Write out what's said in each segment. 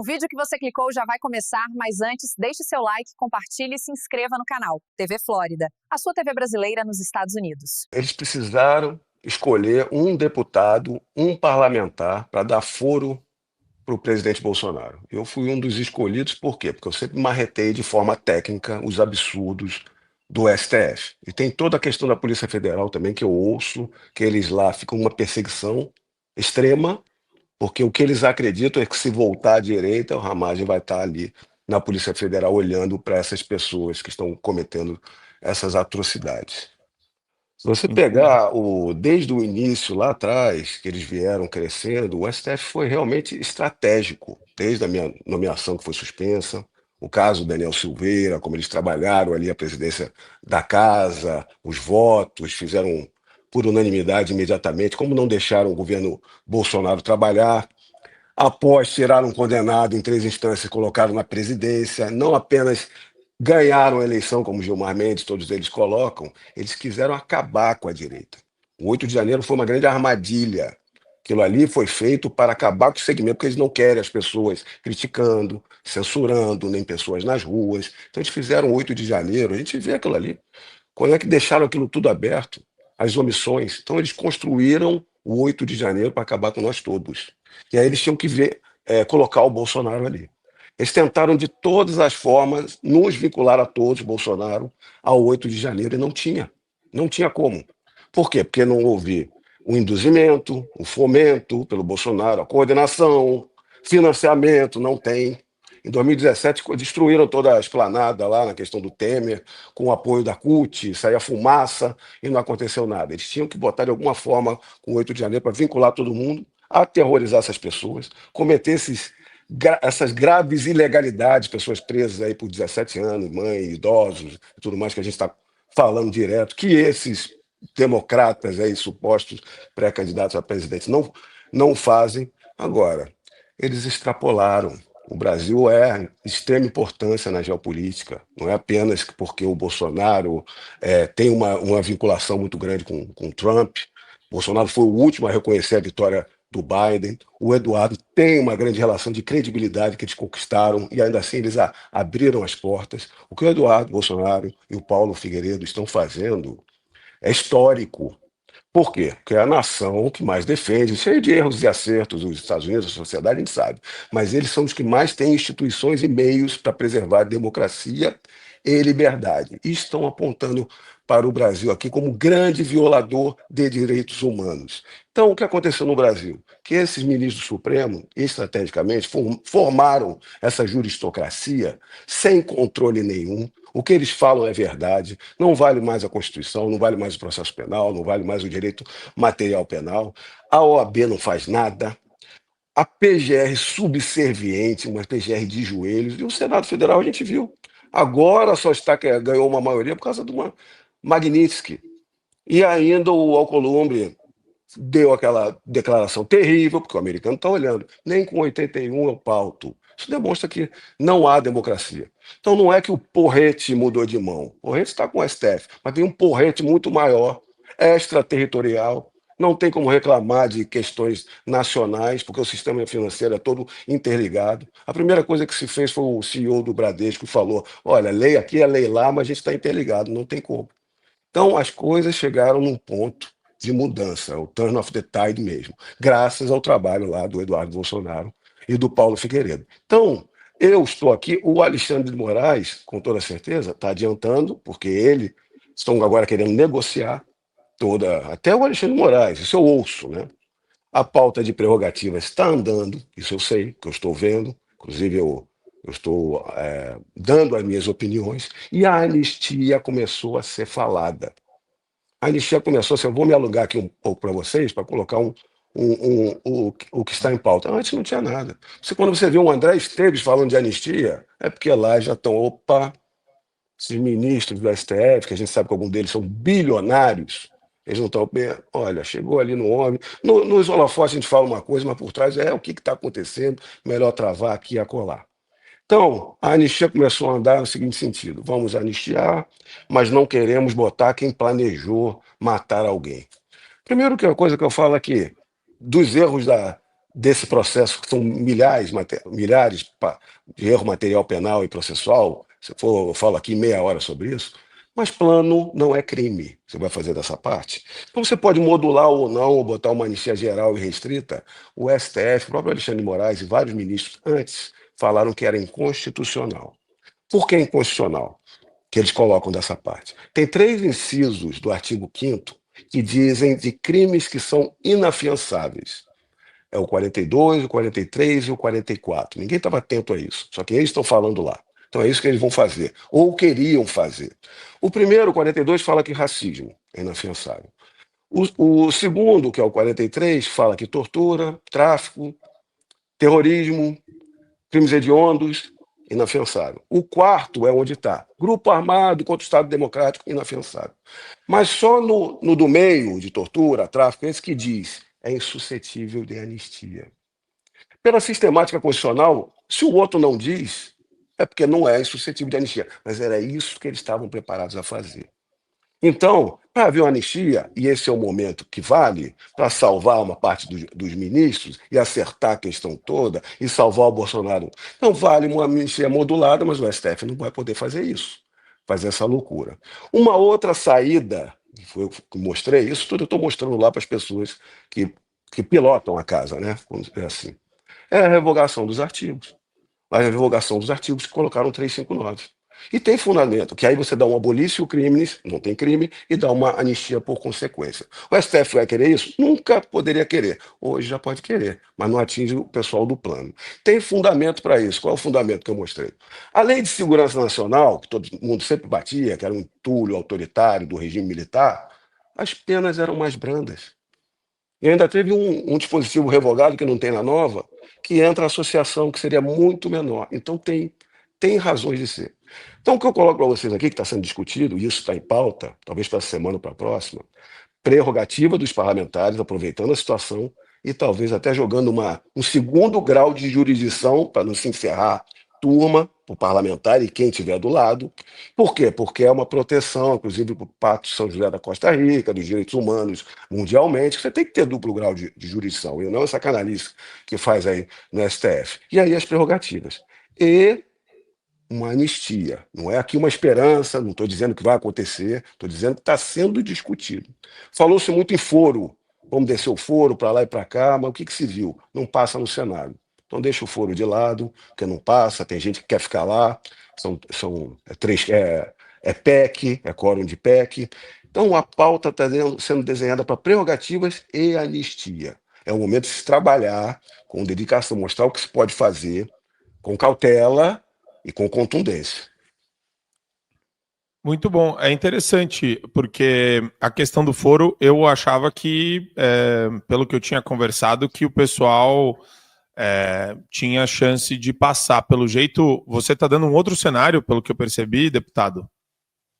O vídeo que você clicou já vai começar, mas antes, deixe seu like, compartilhe e se inscreva no canal. TV Flórida, a sua TV brasileira nos Estados Unidos. Eles precisaram escolher um deputado, um parlamentar, para dar foro para o presidente Bolsonaro. Eu fui um dos escolhidos, por quê? Porque eu sempre marretei de forma técnica os absurdos do STF. E tem toda a questão da Polícia Federal também, que eu ouço, que eles lá ficam uma perseguição extrema, porque o que eles acreditam é que se voltar à direita, o Ramagem vai estar ali na Polícia Federal olhando para essas pessoas que estão cometendo essas atrocidades. Se você Entendi. pegar desde o início lá atrás, que eles vieram crescendo, o STF foi realmente estratégico, desde a minha nomeação que foi suspensa, o caso do Daniel Silveira, como eles trabalharam ali a presidência da casa, os votos, fizeram por unanimidade imediatamente, como não deixaram o governo Bolsonaro trabalhar. Após tiraram um condenado em 3 instâncias, colocaram na presidência, não apenas ganharam a eleição, como Gilmar Mendes, todos eles colocam, eles quiseram acabar com a direita. O 8 de janeiro foi uma grande armadilha. Aquilo ali foi feito para acabar com o segmento, porque eles não querem as pessoas criticando, censurando, nem pessoas nas ruas. Então eles fizeram o 8 de janeiro, a gente vê aquilo ali. Quando é que deixaram aquilo tudo aberto? As omissões. Então eles construíram o 8 de janeiro para acabar com nós todos. E aí eles tinham que ver, colocar o Bolsonaro ali. Eles tentaram de todas as formas nos vincular a todos, Bolsonaro, ao 8 de janeiro, e não tinha. Não tinha como. Por quê? Porque não houve o induzimento, o fomento pelo Bolsonaro, a coordenação, financiamento, não tem. Em 2017, destruíram toda a esplanada lá na questão do Temer, com o apoio da CUT, saía fumaça e não aconteceu nada. Eles tinham que botar de alguma forma com o 8 de janeiro para vincular todo mundo, aterrorizar essas pessoas, cometer essas graves ilegalidades, pessoas presas aí por 17 anos, mães, idosos e tudo mais que a gente está falando direto, que esses democratas aí, supostos pré-candidatos a presidente, não fazem. Agora, eles extrapolaram. O Brasil é de extrema importância na geopolítica, não é apenas porque o Bolsonaro tem uma vinculação muito grande com Trump. Bolsonaro foi o último a reconhecer a vitória do Biden. O Eduardo tem uma grande relação de credibilidade que eles conquistaram e ainda assim eles abriram as portas. O que o Eduardo Bolsonaro e o Paulo Figueiredo estão fazendo é histórico. Por quê? Porque é a nação que mais defende, cheio de erros e acertos, os Estados Unidos, a sociedade, a gente sabe, mas eles são os que mais têm instituições e meios para preservar a democracia e liberdade. E estão apontando para o Brasil aqui como grande violador de direitos humanos. Então, o que aconteceu no Brasil? Que esses ministros supremos, estrategicamente, formaram essa juristocracia sem controle nenhum. O que eles falam é verdade, não vale mais a Constituição, não vale mais o processo penal, não vale mais o direito material penal. A OAB não faz nada, a PGR subserviente, uma PGR de joelhos, e o Senado Federal a gente viu. Agora só está que ganhou uma maioria por causa de uma Magnitsky. E ainda o Alcolumbre deu aquela declaração terrível, porque o americano está olhando, nem com 81 eu pauto. Isso demonstra que não há democracia. Então não é que o porrete mudou de mão. O porrete está com o STF, mas tem um porrete muito maior, extraterritorial. Não tem como reclamar de questões nacionais, porque o sistema financeiro é todo interligado. A primeira coisa que se fez foi o CEO do Bradesco que falou: olha, lei aqui é lei lá, mas a gente está interligado, não tem como. Então as coisas chegaram num ponto de mudança, o turn of the tide mesmo, graças ao trabalho lá do Eduardo Bolsonaro e do Paulo Figueiredo. Então, eu estou aqui, o Alexandre de Moraes, com toda certeza, está adiantando, porque eles estão agora querendo negociar até o Alexandre de Moraes, isso eu ouço, né? A pauta de prerrogativas está andando, isso eu sei, que eu estou vendo, inclusive eu estou dando as minhas opiniões, e a anistia começou a ser falada. A anistia começou assim, eu vou me alugar aqui um pouco para vocês, para colocar o que está em pauta. Antes não tinha nada. Quando você vê um André Esteves falando de anistia, é porque lá já estão, opa, esses ministros do STF, que a gente sabe que alguns deles são bilionários, eles não estão bem. Olha, chegou ali no homem. Nos holofotes a gente fala uma coisa, mas por trás é o que está acontecendo, melhor travar aqui e acolá. Então, a anistia começou a andar no seguinte sentido: vamos anistiar, mas não queremos botar quem planejou matar alguém. Primeiro que a coisa que eu falo aqui, dos erros desse processo, que são milhares de erro material penal e processual. Se for, eu falo aqui meia hora sobre isso. Mas plano não é crime. Você vai fazer dessa parte. Então você pode modular ou não, ou botar uma anistia geral e restrita. O STF, o próprio Alexandre de Moraes e vários ministros antes falaram que era inconstitucional. Por que inconstitucional? Que eles colocam dessa parte. Tem 3 incisos do artigo 5º que dizem de crimes que são inafiançáveis. É o 42, o 43 e o 44. Ninguém estava atento a isso, só que eles estão falando lá. Então é isso que eles vão fazer, ou queriam fazer. O primeiro, o 42, fala que racismo é inafiançável. O segundo, que é o 43, fala que tortura, tráfico, terrorismo, crimes hediondos, inafiançável. O quarto é onde está. Grupo armado contra o Estado Democrático, inafiançável. Mas só no do meio, de tortura, tráfico, esse que diz é insuscetível de anistia. Pela sistemática constitucional, se o outro não diz, é porque não é insuscetível de anistia. Mas era isso que eles estavam preparados a fazer. Então, para haver uma anistia, e esse é o momento que vale, para salvar uma parte dos ministros e acertar a questão toda e salvar o Bolsonaro. Então, vale uma anistia modulada, mas o STF não vai poder fazer isso, fazer essa loucura. Uma outra saída, eu mostrei isso tudo, eu estou mostrando lá para as pessoas que pilotam a casa, né? É assim. É a revogação dos artigos. A revogação dos artigos que colocaram 359. E tem fundamento, que aí você dá um abolício crimes, não tem crime, e dá uma anistia por consequência. O STF vai querer isso? Nunca poderia querer. Hoje já pode querer, mas não atinge o pessoal do plano. Tem fundamento para isso. Qual é o fundamento que eu mostrei? A Lei de Segurança Nacional, que todo mundo sempre batia, que era um entulho autoritário do regime militar, as penas eram mais brandas. E ainda teve um dispositivo revogado, que não tem na nova, que entra a associação, que seria muito menor. Então tem razões de ser. Então, o que eu coloco para vocês aqui, que está sendo discutido, e isso está em pauta, talvez para a semana ou para a próxima, prerrogativa dos parlamentares, aproveitando a situação e talvez até jogando um segundo grau de jurisdição para não se encerrar turma, para o parlamentar e quem estiver do lado. Por quê? Porque é uma proteção, inclusive, para o Pacto São José da Costa Rica, dos direitos humanos mundialmente. Você tem que ter duplo grau de jurisdição, e não essa canalice que faz aí no STF. E aí as prerrogativas. E uma anistia. Não é aqui uma esperança, não estou dizendo que vai acontecer, estou dizendo que está sendo discutido. Falou-se muito em foro, vamos descer o foro para lá e para cá, mas o que se viu? Não passa no Senado. Então deixa o foro de lado, porque não passa, tem gente que quer ficar lá, é PEC, é quórum de PEC. Então a pauta está sendo desenhada para prerrogativas e anistia. É o momento de se trabalhar com dedicação, mostrar o que se pode fazer, com cautela e com contundência. Muito bom. É interessante, porque a questão do foro, eu achava que, pelo que eu tinha conversado, que o pessoal tinha chance de passar. Pelo jeito, você está dando um outro cenário, pelo que eu percebi, deputado.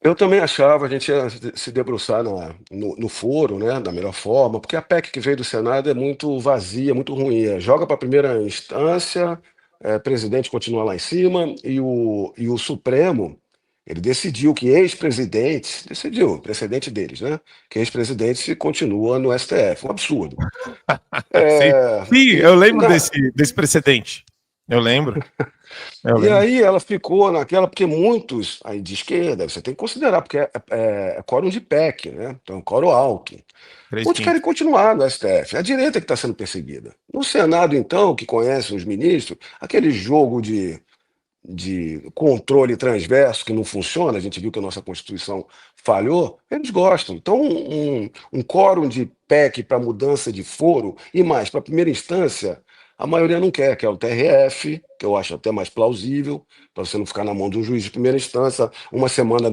Eu também achava, a gente ia se debruçar no foro, né, da melhor forma, porque a PEC que veio do Senado é muito vazia, muito ruim. Joga para a primeira instância, presidente continua lá em cima, e o Supremo, ele decidiu que ex-presidentes, decidiu, precedente deles, né, que ex-presidente continua no STF, um absurdo. Sim, sim, eu lembro Na, desse precedente. Eu lembro. E aí ela ficou naquela, porque muitos aí de esquerda, você tem que considerar, porque é quórum de PEC, né? Então, é quórum alto. Muitos 3 querem continuar no STF. É a direita que está sendo perseguida. No Senado, então, que conhece os ministros, aquele jogo de controle transverso que não funciona, a gente viu que a nossa Constituição falhou, eles gostam. Então, um quórum de PEC para mudança de foro e mais para primeira instância, a maioria não quer, que é o TRF, que eu acho até mais plausível, para você não ficar na mão de um juiz de primeira instância, uma semana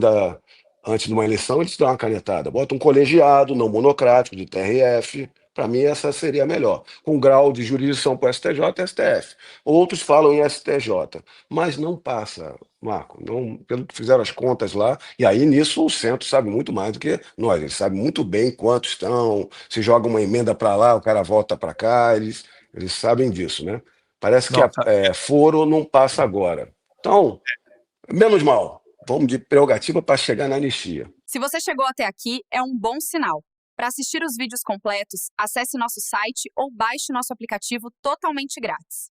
antes de uma eleição, eles dão uma canetada. Bota um colegiado não monocrático de TRF. Para mim, essa seria a melhor. Com grau de jurisdição para o STJ e STF. Outros falam em STJ, mas não passa, Marco. Não, pelo que fizeram as contas lá, e aí nisso o centro sabe muito mais do que nós. Eles sabem muito bem quantos estão, se joga uma emenda para lá, o cara volta para cá, eles sabem disso, né? Parece que Nossa, foro não passa agora. Então, menos mal. Vamos de prerrogativa para chegar na anistia. Se você chegou até aqui, é um bom sinal. Para assistir os vídeos completos, acesse nosso site ou baixe nosso aplicativo totalmente grátis.